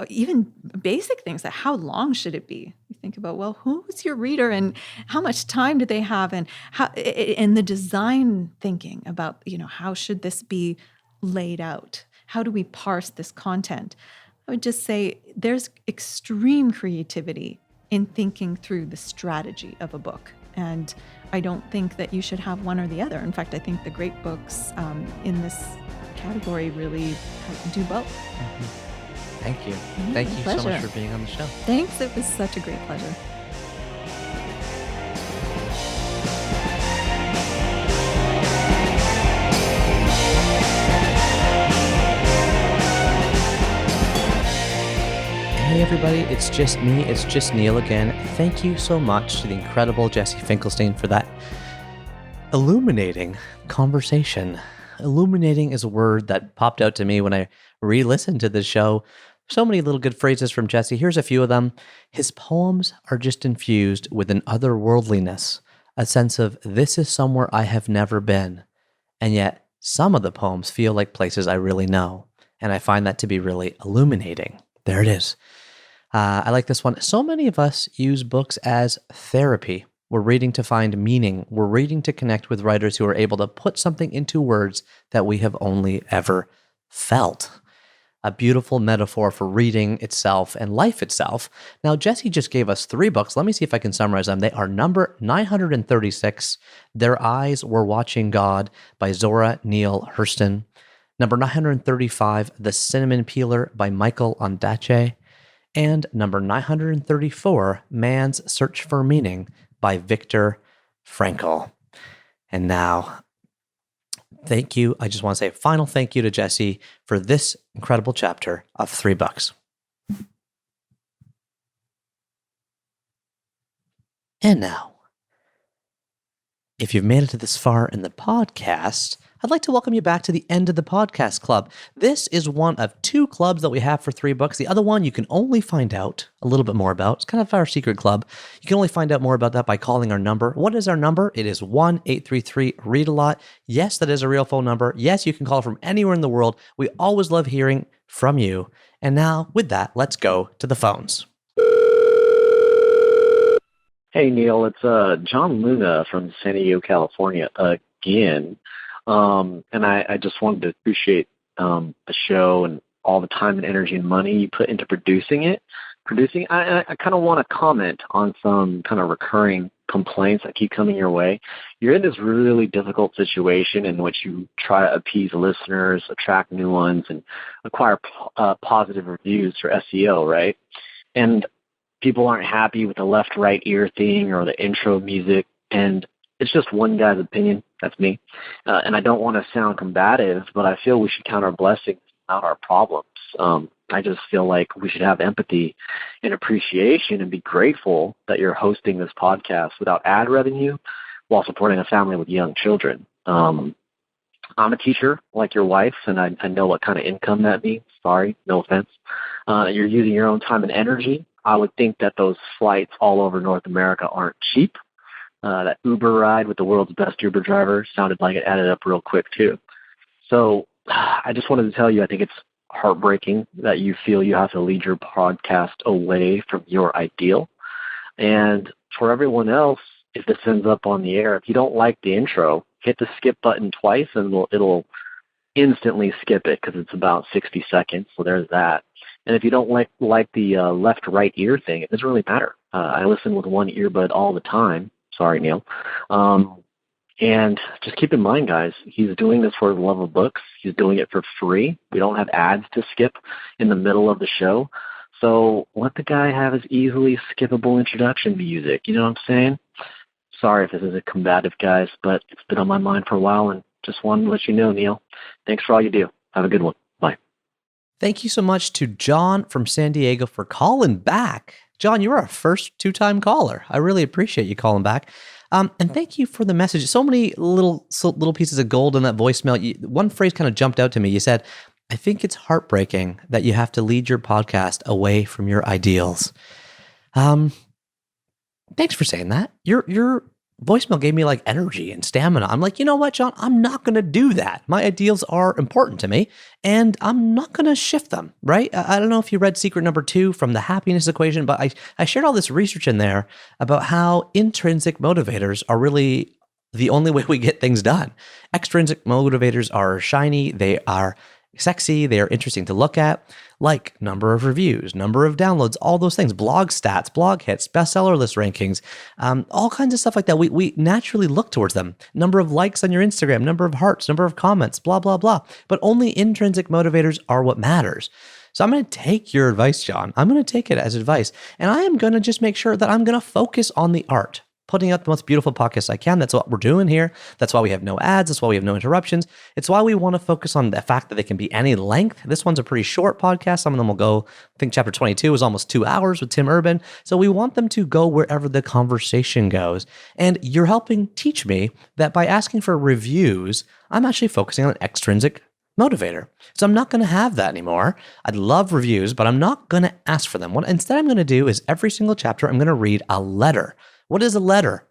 even basic things like how long should it be? You think about, well, who's your reader and how much time do they have, and how, and the design thinking about, how should this be laid out? How do we parse this content? I would just say there's extreme creativity in thinking through the strategy of a book. And I don't think that you should have one or the other. In fact, I think the great books in this category really do both. Mm-hmm. Thank you. Yeah, Thank you pleasure. so much for being on the show. Thanks. It was such a great pleasure. Hey everybody, it's just me, it's just Neil again. Thank you so much to the incredible Jesse Finkelstein for that illuminating conversation. Illuminating is a word that popped out to me when I re-listened to this show. So many little good phrases from Jesse. Here's a few of them. His poems are just infused with an otherworldliness, a sense of this is somewhere I have never been. And yet some of the poems feel like places I really know. And I find that to be really illuminating. There it is. I like this one. So many of us use books as therapy. We're reading to find meaning. We're reading to connect with writers who are able to put something into words that we have only ever felt. A beautiful metaphor for reading itself and life itself. Now, Jesse just gave us 3 books. Let me see if I can summarize them. They are number 936, Their Eyes Were Watching God by Zora Neale Hurston. Number 935, The Cinnamon Peeler by Michael Ondaatje. And number 934, Man's Search for Meaning by Viktor Frankl. And now, thank you. I just want to say a final thank you to Jesse for this incredible chapter of 3 books. And now, if you've made it to this far in the podcast, I'd like to welcome you back to the End of the Podcast Club. This is one of 2 clubs that we have for 3 books. The other one you can only find out a little bit more about. It's kind of our secret club. You can only find out more about that by calling our number. What is our number? It is 1-833-READ-A-LOT. Yes, that is a real phone number. Yes, you can call from anywhere in the world. We always love hearing from you. And now, with that, let's go to the phones. Hey, Neil, it's John Luna from San Diego, California again. And I just wanted to appreciate the show and all the time and energy and money you put into producing it. I kind of want to comment on some kind of recurring complaints that keep coming your way. You're in this really difficult situation in which you try to appease listeners, attract new ones, and acquire positive reviews for SEO, right? And people aren't happy with the left-right ear thing or the intro music, and it's just one guy's opinion. That's me. And I don't want to sound combative, but I feel we should count our blessings, not our problems. I just feel like we should have empathy and appreciation and be grateful that you're hosting this podcast without ad revenue while supporting a family with young children. I'm a teacher like your wife, and I know what kind of income that means. Sorry, no offense. You're using your own time and energy. I would think that those flights all over North America aren't cheap. That Uber ride with the world's best Uber driver sounded like it added up real quick too. So I just wanted to tell you, I think it's heartbreaking that you feel you have to lead your podcast away from your ideal. And for everyone else, if this ends up on the air, if you don't like the intro, hit the skip button twice and it'll instantly skip it because it's about 60 seconds. So there's that. And if you don't like the left-right ear thing, it doesn't really matter. I listen with one earbud all the time. Sorry, Neil. And just keep in mind, guys, he's doing this for the love of books. He's doing it for free. We don't have ads to skip in the middle of the show. So let the guy have his easily skippable introduction music. You know what I'm saying? Sorry if this is a combative, guys, but it's been on my mind for a while, and just wanted to let you know, Neil. Thanks for all you do. Have a good one. Bye. Thank you so much to John from San Diego for calling back. John, you're our first two-time caller. I really appreciate you calling back. And thank you for the message. So many little pieces of gold in that voicemail. One phrase kind of jumped out to me. You said, I think it's heartbreaking that you have to lead your podcast away from your ideals. Thanks for saying that. Your voicemail gave me like energy and stamina. I'm like, you know what, John? I'm not going to do that. My ideals are important to me, and I'm not going to shift them, right? I don't know if you read secret number 2 from the happiness equation, but I shared all this research in there about how intrinsic motivators are really the only way we get things done. Extrinsic motivators are shiny. They are sexy. They are interesting to look at, like number of reviews, number of downloads, all those things, blog stats, blog hits, bestseller list rankings, all kinds of stuff like that. We naturally look towards them. Number of likes on your Instagram, number of hearts, number of comments, blah, blah, blah. But only intrinsic motivators are what matters. So I'm going to take your advice, John. I'm going to take it as advice. And I am going to just make sure that I'm going to focus on the art, putting out the most beautiful podcast I can. That's what we're doing here. That's why we have no ads. That's why we have no interruptions. It's why we want to focus on the fact that they can be any length. This one's a pretty short podcast. Some of them will go, I think chapter 22 is almost 2 hours with Tim Urban. So we want them to go wherever the conversation goes. And you're helping teach me that by asking for reviews, I'm actually focusing on an extrinsic motivator. So I'm not going to have that anymore. I'd love reviews, but I'm not going to ask for them. What instead I'm going to do is every single chapter, I'm going to read a letter. What is a letter?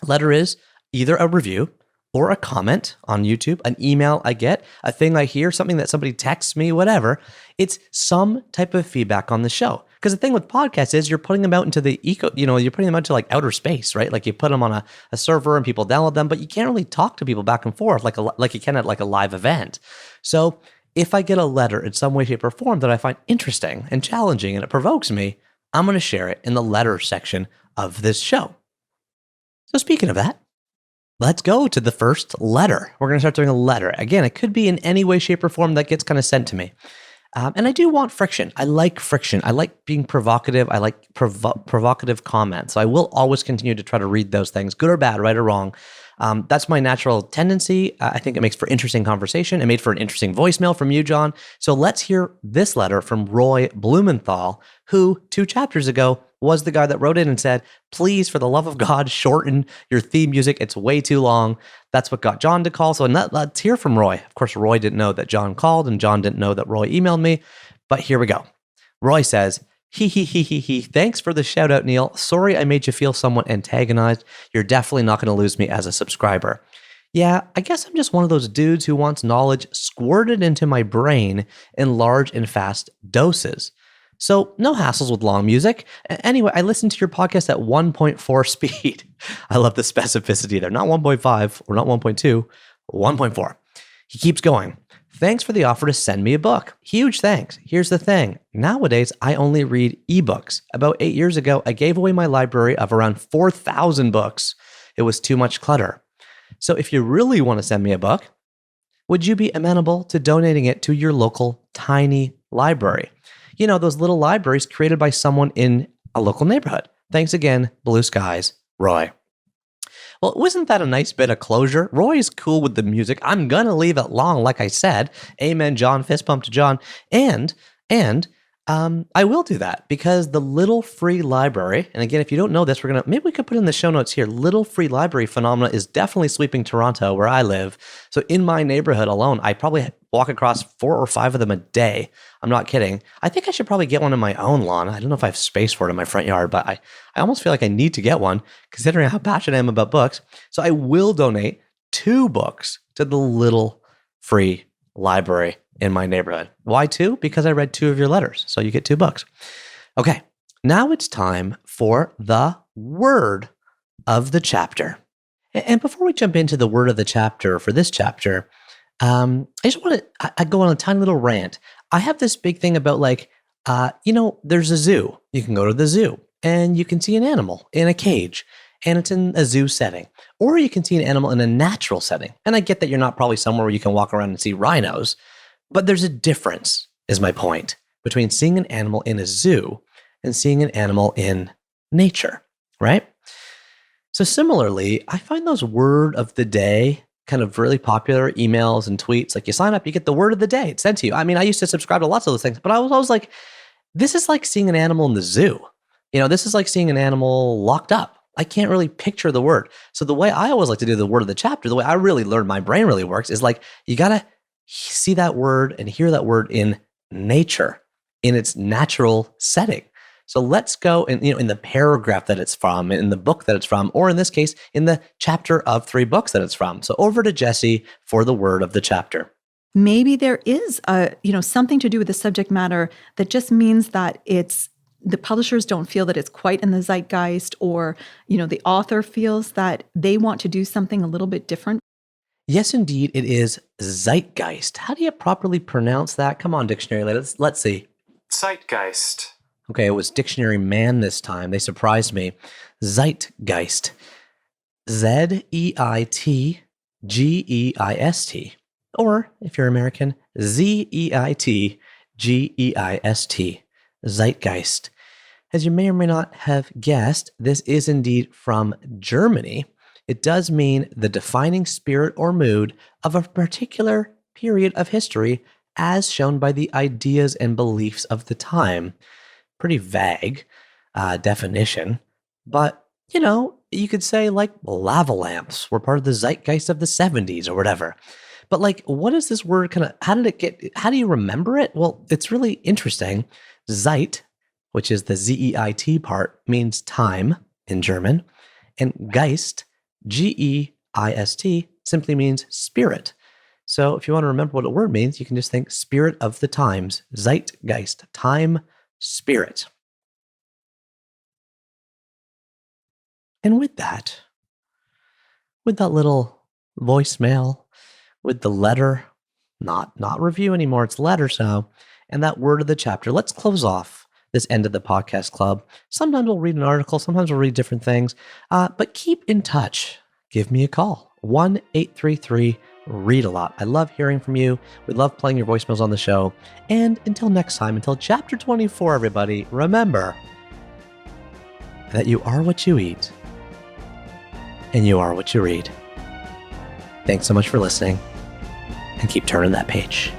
A letter is either a review or a comment on YouTube, an email I get, a thing I hear, something that somebody texts me, whatever. It's some type of feedback on the show. Because the thing with podcasts is you're putting them out into the you're putting them out to like outer space, right? Like you put them on a server and people download them, but you can't really talk to people back and forth like you can at like a live event. So if I get a letter in some way, shape, or form that I find interesting and challenging and it provokes me, I'm going to share it in the letter section of this show. So speaking of that, let's go to the first letter. We're going to start doing a letter. Again, it could be in any way, shape, or form that gets kind of sent to me. And I do want friction. I like friction. I like being provocative. I like provocative comments. So I will always continue to try to read those things, good or bad, right or wrong. That's my natural tendency. I think it makes for interesting conversation. It made for an interesting voicemail from you, John. So let's hear this letter from Roy Blumenthal, who 2 chapters ago was the guy that wrote in and said, please, for the love of God, shorten your theme music. It's way too long. That's what got John to call. So let's hear from Roy. Of course, Roy didn't know that John called, and John didn't know that Roy emailed me. But here we go. Roy says, he. Thanks for the shout out, Neil. Sorry I made you feel somewhat antagonized. You're definitely not going to lose me as a subscriber. Yeah, I guess I'm just one of those dudes who wants knowledge squirted into my brain in large and fast doses. So no hassles with long music. Anyway, I listened to your podcast at 1.4 speed. I love the specificity there. Not 1.5 or not 1.2, 1.4. He keeps going. Thanks for the offer to send me a book. Huge thanks. Here's the thing. Nowadays, I only read ebooks. About 8 years ago, I gave away my library of around 4,000 books. It was too much clutter. So if you really want to send me a book, would you be amenable to donating it to your local tiny library? You know, those little libraries created by someone in a local neighborhood. Thanks again, Blue Skies, Roy. Well, wasn't that a nice bit of closure? Roy's cool with the music. I'm going to leave it long, like I said. Amen, John. Fist pump to John. And I will do that because the Little Free Library, and again, if you don't know this, maybe we could put in the show notes here. Little Free Library phenomena is definitely sweeping Toronto, where I live. So in my neighborhood alone, I probably walk across 4 or 5 of them a day. I'm not kidding. I think I should probably get one in my own lawn. I don't know if I have space for it in my front yard, but I almost feel like I need to get one considering how passionate I am about books. So I will donate 2 books to the Little Free Library in my neighborhood. Why 2? Because I read 2 of your letters. So you get 2 books. Okay, now it's time for the word of the chapter. And before we jump into the word of the chapter for this chapter, I just want to I go on a tiny little rant. I have this big thing about there's a zoo. You can go to the zoo and you can see an animal in a cage and it's in a zoo setting. Or you can see an animal in a natural setting. And I get that you're not probably somewhere where you can walk around and see rhinos, but there's a difference, is my point, between seeing an animal in a zoo and seeing an animal in nature, right? So similarly, I find those word of the day kind of really popular emails and tweets. Like you sign up, you get the word of the day. It's sent to you. I mean, I used to subscribe to lots of those things, but I was always like, this is like seeing an animal in the zoo. This is like seeing an animal locked up. I can't really picture the word. So the way I always like to do the word of the chapter, the way I really learned my brain really works is like, you got to see that word and hear that word in nature, in its natural setting. So let's go in the paragraph that it's from, in the book that it's from, or in this case, in the chapter of 3 books that it's from. So over to Jesse for the word of the chapter. Maybe there is something to do with the subject matter that just means that the publishers don't feel that it's quite in the zeitgeist, or the author feels that they want to do something a little bit different. Yes, indeed, it is Zeitgeist. How do you properly pronounce that? Come on, dictionary. Let's see. Zeitgeist. Okay, it was Dictionary Man this time. They surprised me. Zeitgeist. Zeitgeist. Or, if you're American, Zeitgeist. Zeitgeist. As you may or may not have guessed, this is indeed from Germany. It does mean the defining spirit or mood of a particular period of history as shown by the ideas and beliefs of the time. Pretty vague definition, but you could say like lava lamps were part of the zeitgeist of the 70s or whatever. But like, what is this word how do you remember it? Well, it's really interesting. Zeit, which is the Z-E-I-T part, means time in German, and Geist, G-E-I-S-T, simply means spirit. So if you want to remember what a word means, you can just think spirit of the times, Zeitgeist, time, spirit. And with that little voicemail, with the letter, not review anymore, it's letter so, and that word of the chapter, let's close off this end of the podcast club. Sometimes we'll read an article, sometimes we'll read different things, but keep in touch. Give me a call, 1-833-READ-A-LOT. I love hearing from you. We love playing your voicemails on the show. And until next time, until chapter 24, everybody, remember that you are what you eat and you are what you read. Thanks so much for listening, and keep turning that page.